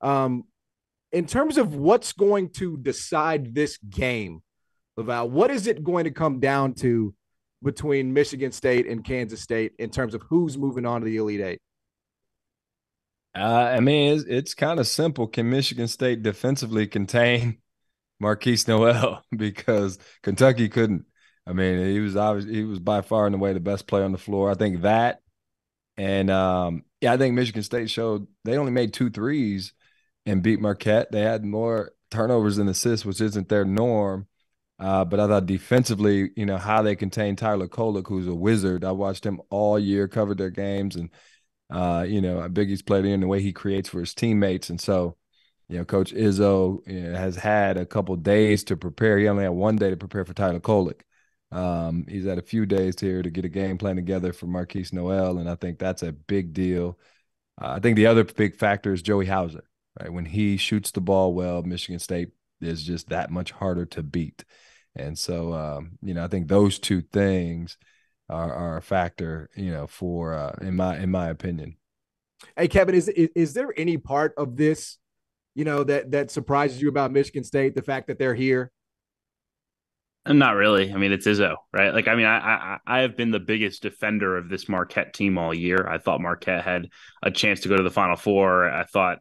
In terms of what's going to decide this game, Laval, what is it going to come down to between Michigan State and Kansas State in terms of who's moving on to the Elite Eight? I mean, it's kind of simple. Can Michigan State defensively contain Marquise Noel? Because Kentucky couldn't. I mean, he was by far and away the best player on the floor. I think that, and yeah, I think Michigan State showed they only made 2 threes and beat Marquette. They had more turnovers than assists, which isn't their norm. But I thought defensively, how they contained Tyler Kolek, who's a wizard. I watched him all year, covered their games, and Biggie's played in the way he creates for his teammates. And so, Coach Izzo has had a couple days to prepare. He only had one day to prepare for Tyler Kolek. He's had a few days here to get a game plan together for Marquise Noel, and I think that's a big deal. I think the other big factor is Joey Hauser. Right, when he shoots the ball well, Michigan State is just that much harder to beat. And so, I think those two things are a factor, for in my opinion. Hey, Kevin, is there any part of this, that surprises you about Michigan State? The fact that they're here. And not really. I mean, it's Izzo, right? Like, I mean, I have been the biggest defender of this Marquette team all year. I thought Marquette had a chance to go to the Final Four. I thought,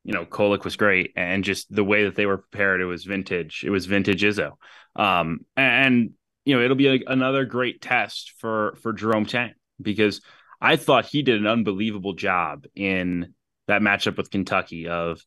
Kolek was great, and just the way that they were prepared, it was vintage. It was vintage Izzo. And it'll be another great test for Jerome Tang, because I thought he did an unbelievable job in that matchup with Kentucky of,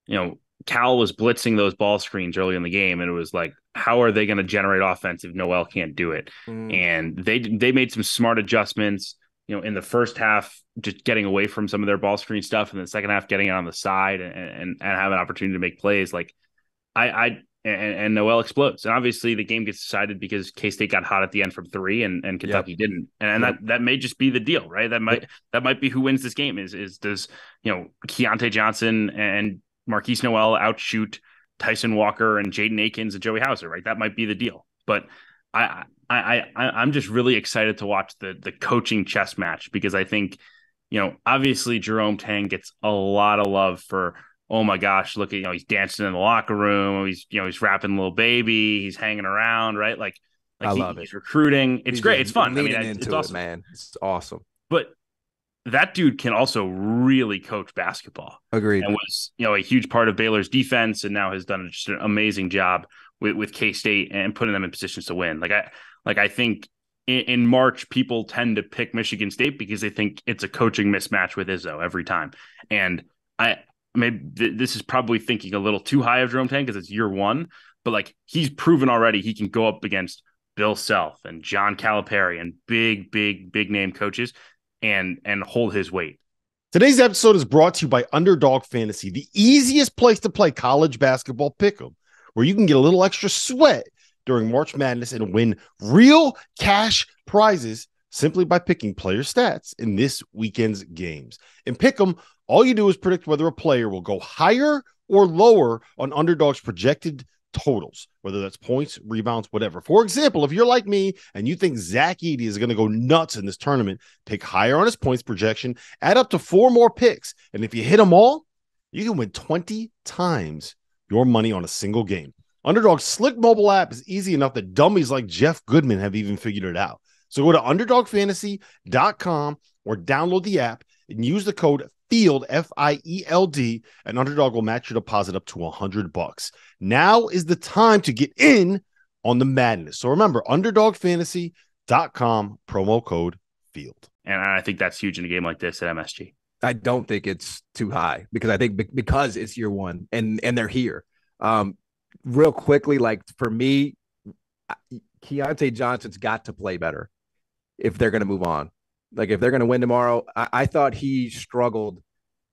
Cal was blitzing those ball screens early in the game, and it was like, how are they going to generate offense if Noel can't do it? And they made some smart adjustments, in the first half, just getting away from some of their ball screen stuff, and the second half getting it on the side and have an opportunity to make plays. Like and Noel explodes. And obviously the game gets decided because K-State got hot at the end from three and Kentucky didn't. And that may just be the deal, right? That might be who wins this game is does, Keontae Johnson and Marquise Noel outshoot Tyson Walker and Jaden Akins and Joey Hauser, right? That might be the deal. But I'm just really excited to watch the coaching chess match, because I think, obviously Jerome Tang gets a lot of love for, oh my gosh, look at, he's dancing in the locker room. He's rapping Little Baby. He's hanging around, right? I love he's recruiting. It's great. It's fun. Leaning it's into awesome, man. It's awesome. But that dude can also really coach basketball. Agreed. And was, a huge part of Baylor's defense, and now has done just an amazing job with K-State and putting them in positions to win. I think in March, people tend to pick Michigan State because they think it's a coaching mismatch with Izzo every time. And this is probably thinking a little too high of Jerome Tang because it's year one, but he's proven already he can go up against Bill Self and John Calipari and big name coaches and hold his weight. Today's episode is brought to you by Underdog Fantasy, the easiest place to play college basketball pick'em, where you can get a little extra sweat during March Madness and win real cash prizes simply by picking player stats in this weekend's games. In pick'em, all you do is predict whether a player will go higher or lower on Underdog's projected totals, whether that's points, rebounds, whatever. For example, if you're like me and you think Zach Edey is going to go nuts in this tournament, pick higher on his points projection, add up to 4 more picks, and if you hit them all, you can win 20 times your money on a single game. Underdog's slick mobile app is easy enough that dummies like Jeff Goodman have even figured it out. So go to underdogfantasy.com or download the app and use the code FIELD, FIELD, and Underdog will match your deposit up to $100. Now is the time to get in on the madness. So remember, underdogfantasy.com, promo code FIELD. And I think that's huge in a game like this at MSG. I don't think it's too high because I think because it's year one and they're here. Real quickly, for me, Keontae Johnson's got to play better if they're going to move on. If they're going to win tomorrow, I thought he struggled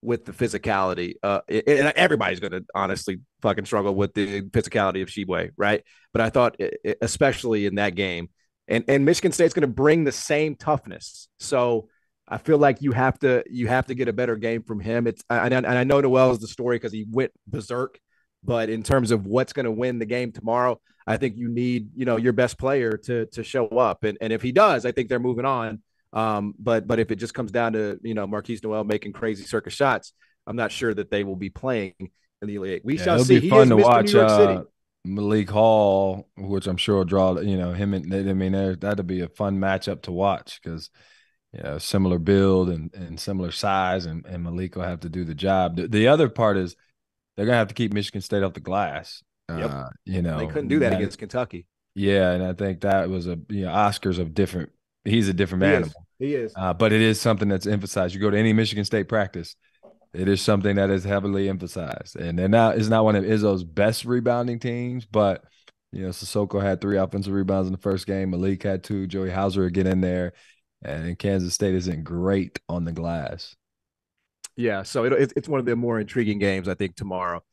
with the physicality. And everybody's going to honestly fucking struggle with the physicality of Sheboy, right? But I thought, especially in that game, and Michigan State's going to bring the same toughness. So I feel like you have to get a better game from him. And I know Noel is the story because he went berserk. But in terms of what's going to win the game tomorrow, I think you need, your best player to show up. And if he does, I think they're moving on. But if it just comes down to, Marquise Noel making crazy circus shots, I'm not sure that they will be playing in the Elite Eight. We shall it'll see. be He fun is to Mr. watch. New York City. Malik Hall, which I'm sure will draw, him and I mean, that'll be a fun matchup to watch because, similar build and similar size, and Malik will have to do the job. The other part is they're going to have to keep Michigan State off the glass. Yep. They couldn't do that against Kentucky. Yeah, and I think that was Oscar's he's a different animal. He is. But it is something that's emphasized. You go to any Michigan State practice, it is something that is heavily emphasized. And it's not one of Izzo's best rebounding teams, but, Sissoko had 3 offensive rebounds in the first game. Malik had 2. Joey Hauser would get in there. And Kansas State isn't great on the glass. Yeah, so it's one of the more intriguing games, I think, tomorrow.